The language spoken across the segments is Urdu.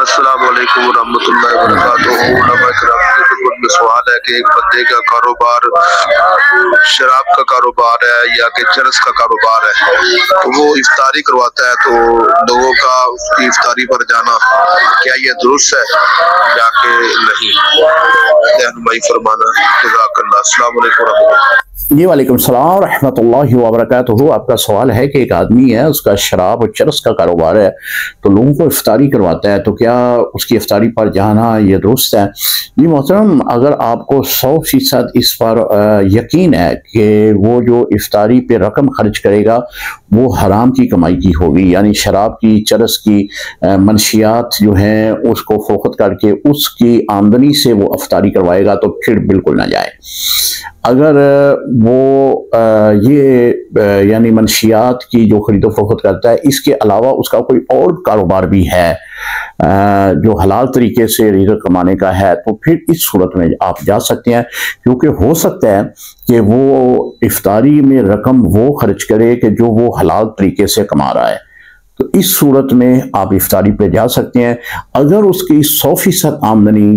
السلام علیکم ورحمۃ اللہ وبرکاتہ۔ علماء کرام کی خدمت میں سوال ہے کہ ایک بندے کا کاروبار شراب کا کاروبار ہے یا کہ چرس کا کاروبار ہے، تو وہ افطاری کرواتا ہے، تو لوگوں کا اس کی افطاری پر جانا کیا یہ درست ہے یا کہ نہیں؟ رہنمائی فرمانا، جزاک اللہ۔ السلام علیکم ورحمۃ اللہ۔ جی وعلیکم السلام ورحمۃ اللہ وبرکاتہ۔ آپ کا سوال ہے کہ ایک آدمی ہے، اس کا شراب اور چرس کا کاروبار ہے، تو لوگوں کو افطاری کرواتا ہے، تو کیا اس کی افطاری پر جانا یہ درست ہے؟ جی محترم، اگر آپ کو 100% اس پر یقین ہے کہ وہ جو افطاری پہ رقم خرچ کرے گا وہ حرام کی کمائی کی ہوگی، یعنی شراب کی، چرس کی منشیات جو ہیں اس کو فروخت کر کے اس کی آمدنی سے وہ افطاری کروائے گا، تو پھر بالکل نہ جائے۔ اگر وہ یعنی منشیات کی جو خرید و فروخت کرتا ہے، اس کے علاوہ اس کا کوئی اور کاروبار بھی ہے جو حلال طریقے سے رزق کمانے کا ہے، تو پھر اس صورت میں آپ جا سکتے ہیں، کیونکہ ہو سکتا ہے کہ وہ افطاری میں رقم وہ خرچ کرے کہ جو وہ حلال طریقے سے کما رہا ہے، تو اس صورت میں آپ افطاری پہ جا سکتے ہیں۔ اگر اس کی 100% آمدنی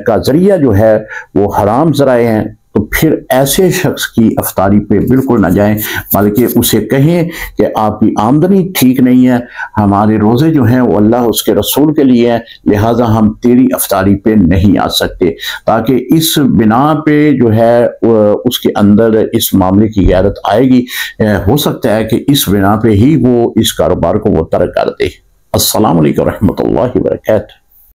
کا ذریعہ جو ہے وہ حرام ذرائع ہیں، تو پھر ایسے شخص کی افطاری پہ بالکل نہ جائیں، بلکہ اسے کہیں کہ آپ کی آمدنی ٹھیک نہیں ہے، ہمارے روزے جو ہیں وہ اللہ اس کے رسول کے لیے ہیں، لہٰذا ہم تیری افطاری پہ نہیں آ سکتے، تاکہ اس بنا پہ جو ہے اس کے اندر اس معاملے کی غیرت آئے گی۔ ہو سکتا ہے کہ اس بنا پہ ہی وہ اس کاروبار کو وہ ترک کر دے۔ السلام علیکم ورحمۃ اللہ وبرکاتہ۔